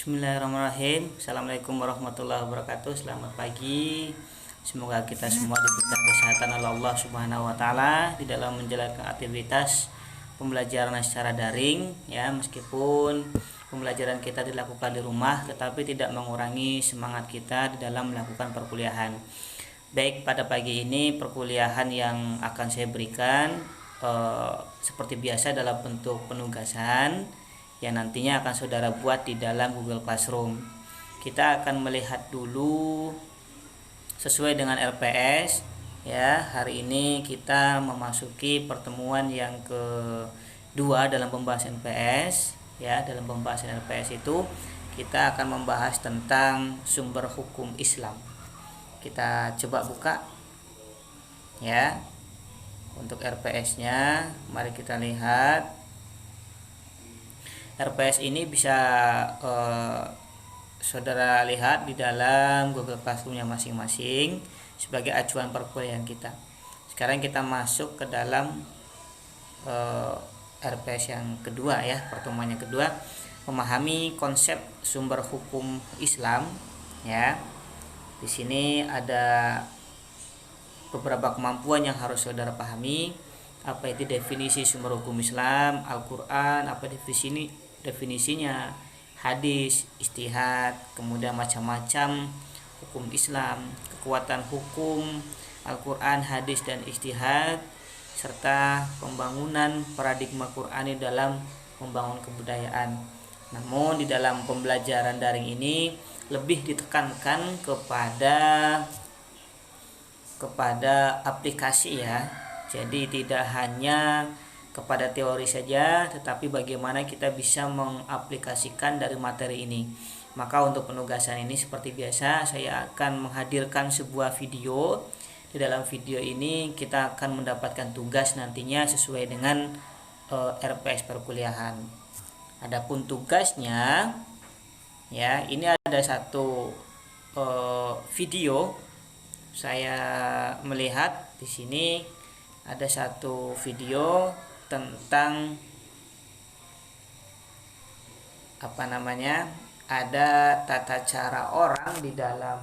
Bismillahirrahmanirrahim. Assalamualaikum warahmatullahi wabarakatuh. Selamat pagi. Semoga kita semua diberikan kesehatan oleh Allah Subhanahu wa taala di dalam menjalankan aktivitas pembelajaran secara daring ya, meskipun pembelajaran kita dilakukan di rumah tetapi tidak mengurangi semangat kita di dalam melakukan perkuliahan. Baik, pada pagi ini perkuliahan yang akan saya berikan seperti biasa dalam bentuk penugasan yang nantinya akan saudara buat di dalam Google Classroom. Kita akan melihat dulu sesuai dengan LPS ya. Hari ini kita memasuki pertemuan yang kedua dalam pembahasan LPS ya. Dalam pembahasan LPS itu kita akan membahas tentang sumber hukum Islam. Kita coba buka ya. Untuk RPS-nya mari kita lihat. RPS ini bisa saudara lihat di dalam Google Classroom-nya masing-masing sebagai acuan perkuliahan kita. Sekarang kita masuk ke dalam RPS yang kedua ya, pertemuan yang kedua, memahami konsep sumber hukum Islam ya. Di sini ada beberapa kemampuan yang harus saudara pahami. Apa itu definisi sumber hukum Islam, Al-Quran, apa definisinya, hadis, ijtihad, kemudian macam-macam hukum Islam, kekuatan hukum Al-Quran, hadis, dan ijtihad, serta pembangunan paradigma Qur'ani dalam membangun kebudayaan. Namun di dalam pembelajaran daring ini lebih ditekankan kepada aplikasi ya. Jadi tidak hanya kepada teori saja, tetapi bagaimana kita bisa mengaplikasikan dari materi ini. Maka untuk penugasan ini seperti biasa saya akan menghadirkan sebuah video. Di dalam video ini kita akan mendapatkan tugas nantinya sesuai dengan RPS perkuliahan. Adapun tugasnya ya, ini ada satu video. Saya melihat di sini ada satu video tentang ada tata cara orang di dalam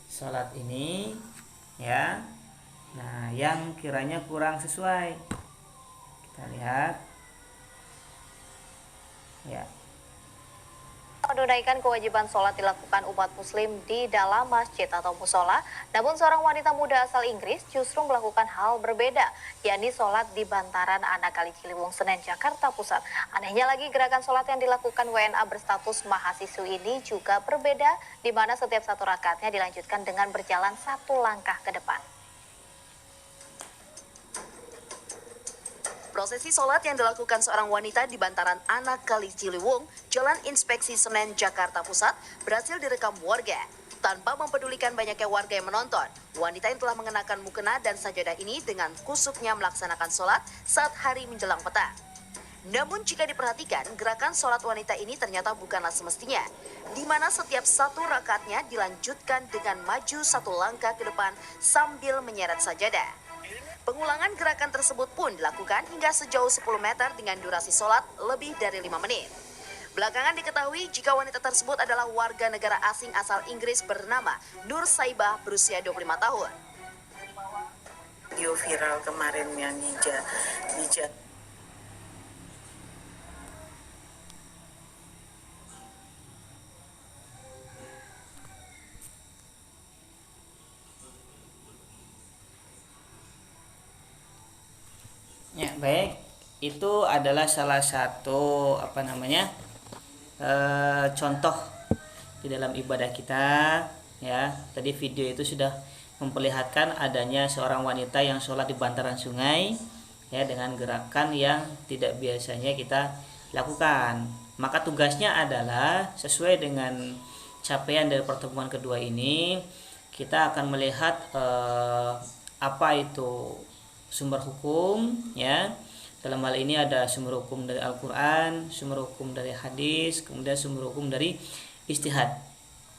sholat ini ya. Nah, yang kiranya kurang sesuai kita lihat ya. Menunaikan kewajiban sholat dilakukan umat muslim di dalam masjid atau musola, namun seorang wanita muda asal Inggris justru melakukan hal berbeda, yakni sholat di bantaran Anak Kali Ciliwung, Senen, Jakarta Pusat. Anehnya lagi, gerakan sholat yang dilakukan WNA berstatus mahasiswi ini juga berbeda, di mana setiap satu rakaatnya dilanjutkan dengan berjalan satu langkah ke depan. Prosesi sholat yang dilakukan seorang wanita di bantaran Anak Kali Ciliwung, Jalan Inspeksi Senen, Jakarta Pusat, berhasil direkam warga. Tanpa mempedulikan banyaknya warga yang menonton, wanita yang telah mengenakan mukena dan sajadah ini dengan kusuknya melaksanakan sholat saat hari menjelang petang. Namun jika diperhatikan, gerakan sholat wanita ini ternyata bukanlah semestinya, di mana setiap satu rakaatnya dilanjutkan dengan maju satu langkah ke depan sambil menyeret sajadah. Pengulangan gerakan tersebut pun dilakukan hingga sejauh 10 meter dengan durasi sholat lebih dari 5 menit. Belakangan diketahui jika wanita tersebut adalah warga negara asing asal Inggris bernama Nur Saibah berusia 25 tahun. Video viral kemarin yang hijab. Ya, baik. Itu adalah salah satu contoh di dalam ibadah kita ya. Tadi video itu sudah memperlihatkan adanya seorang wanita yang sholat di bantaran sungai ya, dengan gerakan yang tidak biasanya kita lakukan. Maka tugasnya adalah sesuai dengan capaian dari pertemuan kedua ini, kita akan melihat apa itu sumber hukum ya. Dalam hal ini ada sumber hukum dari Al-Quran, sumber hukum dari hadis, kemudian sumber hukum dari ijtihad.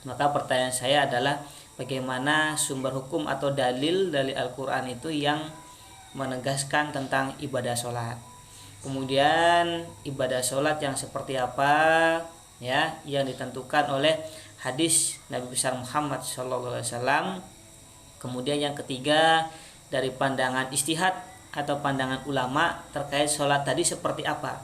Maka pertanyaan saya adalah bagaimana sumber hukum atau dalil dari Al-Quran itu yang menegaskan tentang ibadah sholat. Kemudian ibadah sholat yang seperti apa ya, yang ditentukan oleh hadis Nabi besar Muhammad SAW. Kemudian yang ketiga, dari pandangan istihad atau pandangan ulama terkait sholat tadi seperti apa.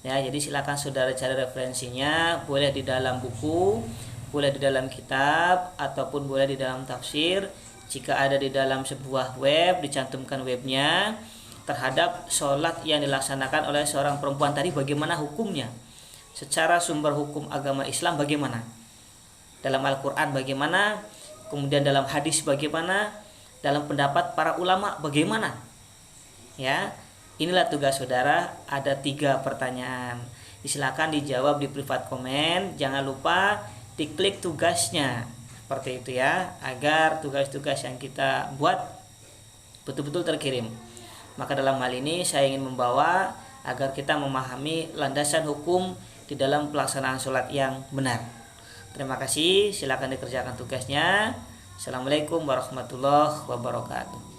Ya, jadi silakan saudara cari referensinya, boleh di dalam buku, boleh di dalam kitab, ataupun boleh di dalam tafsir. Jika ada di dalam sebuah web, dicantumkan webnya terhadap sholat yang dilaksanakan oleh seorang perempuan tadi, bagaimana hukumnya secara sumber hukum agama Islam, bagaimana dalam Al-Quran, bagaimana, kemudian dalam hadis bagaimana, dalam pendapat para ulama bagaimana. Ya, inilah tugas saudara. Ada 3 pertanyaan, silakan dijawab di privat komen. Jangan lupa diklik tugasnya seperti itu ya, agar tugas-tugas yang kita buat betul-betul terkirim. Maka dalam hal ini saya ingin membawa agar kita memahami landasan hukum di dalam pelaksanaan sholat yang benar. Terima kasih, silakan dikerjakan tugasnya. Assalamualaikum warahmatullahi wabarakatuh.